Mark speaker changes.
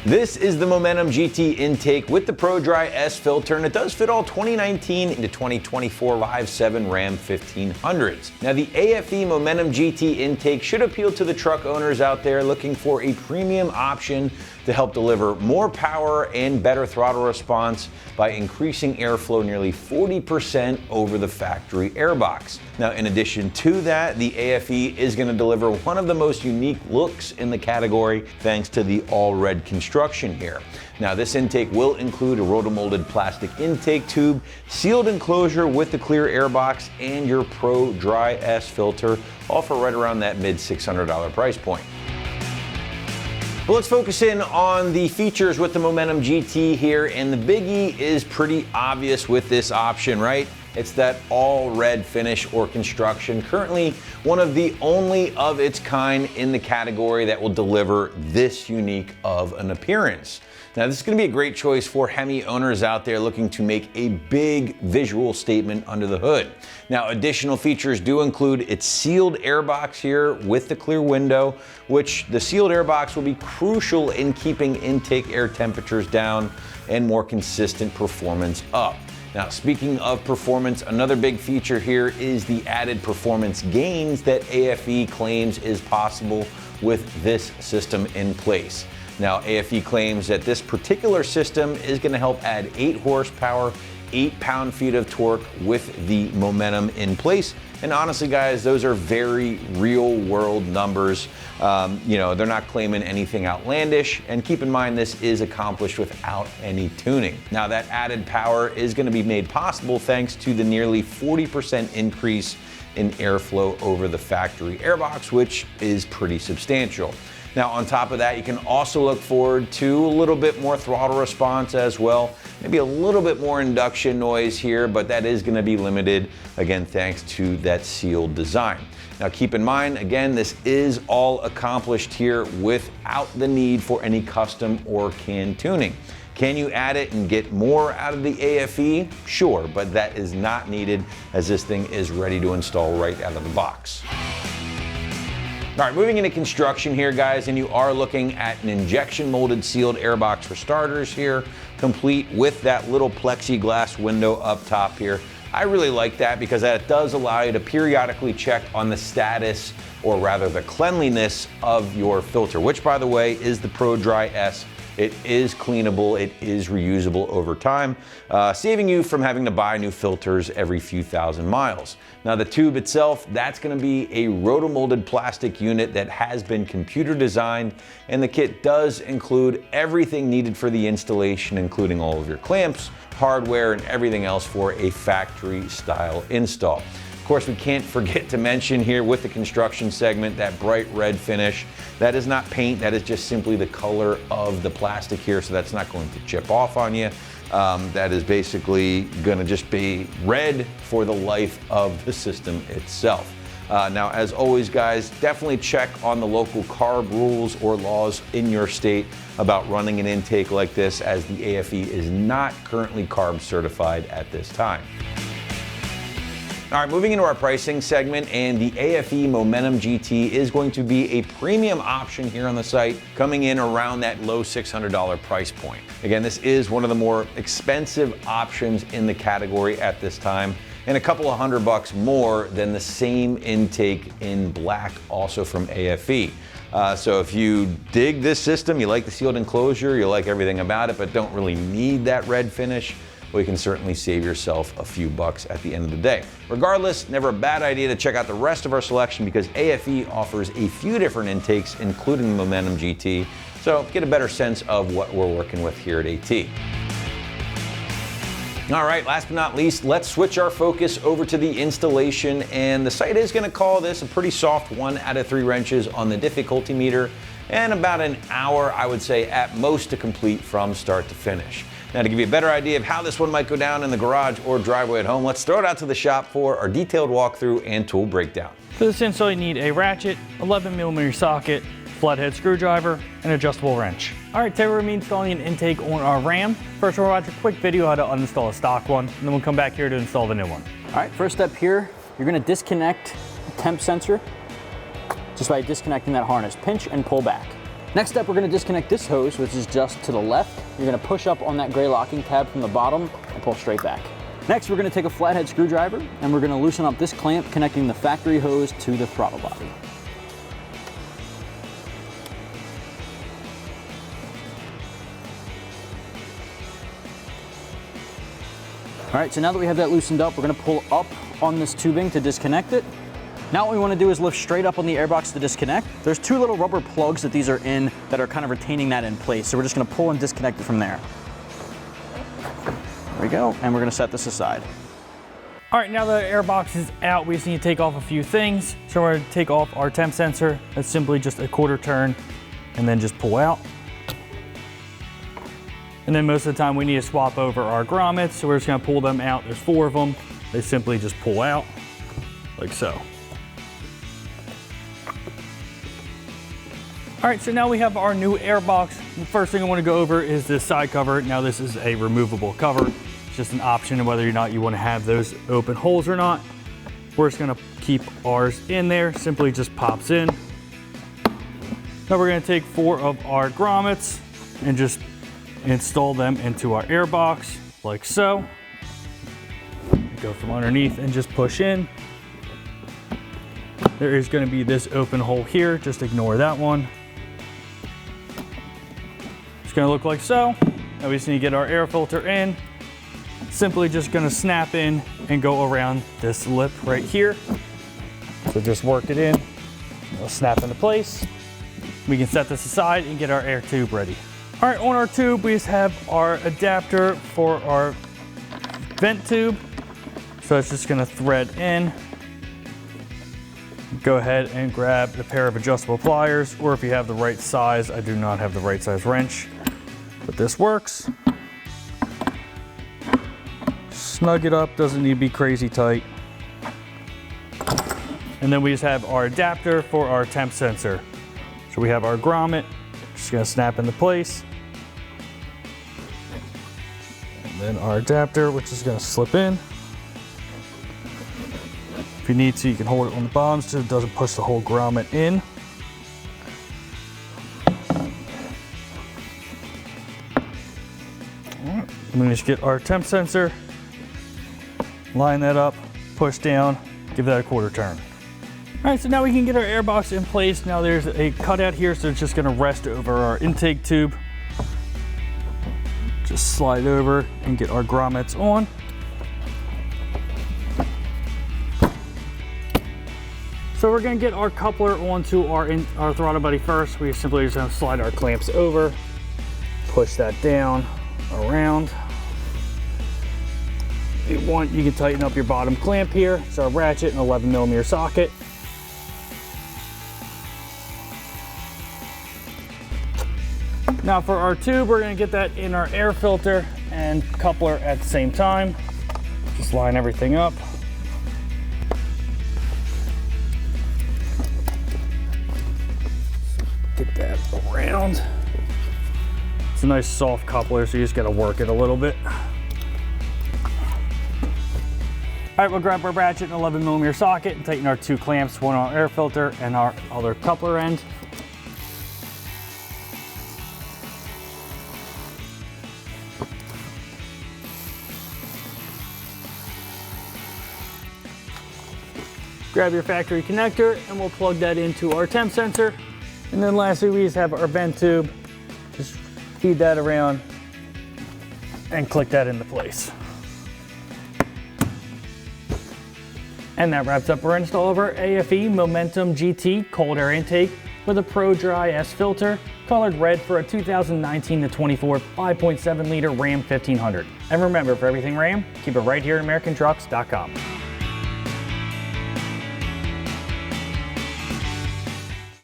Speaker 1: This is the Momentum GT intake with the Pro Dry S filter, and it does fit all 2019 into 2024 Live 7 Ram 1500s. Now, the AFE Momentum GT intake should appeal to the truck owners out there looking for a premium option to help deliver more power and better throttle response by increasing airflow nearly 40% over the factory airbox. Now, in addition to that, the AFE is going to deliver one of the most unique looks in the category thanks to the all-red construction here. Now, this intake will include a rotomolded plastic intake tube, sealed enclosure with the clear airbox, and your Pro Dry S filter, all for right around that mid-$600 price point. Well, let's focus in on the features with the Momentum GT here, and the biggie is pretty obvious with this option, right? It's that all red finish or construction, currently one of the only of its kind in the category that will deliver this unique of an appearance. Now, this is going to be a great choice for Hemi owners out there looking to make a big visual statement under the hood. Now, additional features do include its sealed airbox here with the clear window, which the sealed airbox will be crucial in keeping intake air temperatures down and more consistent performance up. Now, speaking of performance, another big feature here is the added performance gains that AFE claims is possible with this system in place. Now, AFE claims that this particular system is going to help add 8 horsepower, 8 pound-feet of torque with the Momentum in place. And honestly, guys, those are very real-world numbers. They're not claiming anything outlandish. And keep in mind, this is accomplished without any tuning. Now, that added power is going to be made possible thanks to the nearly 40% increase in airflow over the factory airbox, which is pretty substantial. Now, on top of that, you can also look forward to a little bit more throttle response as well. Maybe a little bit more induction noise here, but that is going to be limited, again, thanks to that sealed design. Now, keep in mind, again, this is all accomplished here without the need for any custom or can tuning. Can you add it and get more out of the AFE? Sure, but that is not needed as this thing is ready to install right out of the box. All right, moving into construction here, guys, and you are looking at an injection molded sealed airbox for starters here, complete with that little plexiglass window up top here. I really like that because that does allow you to periodically check on the status, or rather the cleanliness of your filter, which, by the way, is the Pro Dry S. It is cleanable, it is reusable over time, saving you from having to buy new filters every few thousand miles. Now, the tube itself, that's gonna be a rotomolded plastic unit that has been computer designed, and the kit does include everything needed for the installation, including all of your clamps, hardware, and everything else for a factory style install. Of course, we can't forget to mention here with the construction segment, that bright red finish. That is not paint, that is just simply the color of the plastic here, so that's not going to chip off on you. That is basically gonna just be red for the life of the system itself. Now, as always, guys, definitely check on the local CARB rules or laws in your state about running an intake like this, as the AFE is not currently CARB certified at this time. All right, moving into our pricing segment, and the AFE Momentum GT is going to be a premium option here on the site, coming in around that low $600 price point. Again, this is one of the more expensive options in the category at this time, and a couple of $100 more than the same intake in black, also from AFE. So if you dig this system, you like the sealed enclosure, you like everything about it, but don't really need that red finish, well, you can certainly save yourself a few bucks at the end of the day. Regardless, never a bad idea to check out the rest of our selection, because AFE offers a few different intakes, including the Momentum GT, so get a better sense of what we're working with here at AT. All right, last but not least, let's switch our focus over to the installation, and the site is gonna call this a pretty soft 1 out of 3 wrenches on the difficulty meter, and about an hour, I would say, at most to complete from start to finish. Now, to give you a better idea of how this one might go down in the garage or driveway at home, let's throw it out to the shop for our detailed walkthrough and tool breakdown.
Speaker 2: For this install, you need a ratchet, 11mm socket, flathead screwdriver, and adjustable wrench. All right, today we're gonna be installing an intake on our Ram. First, we'll watch a quick video how to uninstall a stock one, and then we'll come back here to install the new one.
Speaker 3: All right, first step here, you're gonna disconnect the temp sensor just by disconnecting that harness. Pinch and pull back. Next step, we're gonna disconnect this hose, which is just to the left. You're gonna push up on that gray locking tab from the bottom and pull straight back. Next, we're gonna take a flathead screwdriver and we're gonna loosen up this clamp connecting the factory hose to the throttle body. All right, so now that we have that loosened up, we're gonna pull up on this tubing to disconnect it. Now what we want to do is lift straight up on the airbox to disconnect. There's two little rubber plugs that these are in that are kind of retaining that in place. So we're just going to pull and disconnect it from there. There we go, and we're going to set this aside.
Speaker 2: All right, now that the airbox is out, we just need to take off a few things. So we're going to take off our temp sensor. That's simply just a quarter turn and then just pull out. And then most of the time we need to swap over our grommets. So we're just going to pull them out. There's 4 of them. They simply just pull out like so. All right, so now we have our new airbox. The first thing I want to go over is this side cover. Now this is a removable cover. It's just an option of whether or not you want to have those open holes or not. We're just going to keep ours in there. Simply just pops in. Now we're going to take 4 of our grommets and just install them into our airbox like so. Go from underneath and just push in. There is going to be this open hole here. Just ignore that one. It's going to look like so. Now we just need to get our air filter in. Simply just going to snap in and go around this lip right here. So just work it in. It'll snap into place. We can set this aside and get our air tube ready. All right, on our tube, we just have our adapter for our vent tube. So it's just going to thread in. Go ahead and grab a pair of adjustable pliers, or if you have the right size, I do not have the right size wrench, but this works. Snug it up, doesn't need to be crazy tight. And then we just have our adapter for our temp sensor. So we have our grommet, just gonna snap into place. And then our adapter, which is gonna slip in. If you need to, you can hold it on the bottom so it doesn't push the whole grommet in. All right, I'm gonna just get our temp sensor, line that up, push down, give that a quarter turn. All right, so now we can get our airbox in place. Now there's a cutout here, so it's just gonna rest over our intake tube. Just slide over and get our grommets on. So we're gonna get our coupler onto our throttle body first. We simply just gonna slide our clamps over, push that down, around. If you want, you can tighten up your bottom clamp here. It's our ratchet and 11mm socket. Now for our tube, we're gonna get that in our air filter and coupler at the same time. Just line everything up. Get that around. It's a nice soft coupler, so you just gotta work it a little bit. All right, we'll grab our ratchet and 11mm socket and tighten our 2 clamps, one on our air filter and our other coupler end. Grab your factory connector and we'll plug that into our temp sensor. And then lastly, we just have our vent tube. Just feed that around and click that into place. And that wraps up our install of our AFE Momentum GT cold air intake with a Pro Dry S filter, colored red for a 2019 to 24 5.7 liter Ram 1500. And remember, for everything Ram, keep it right here at AmericanTrucks.com.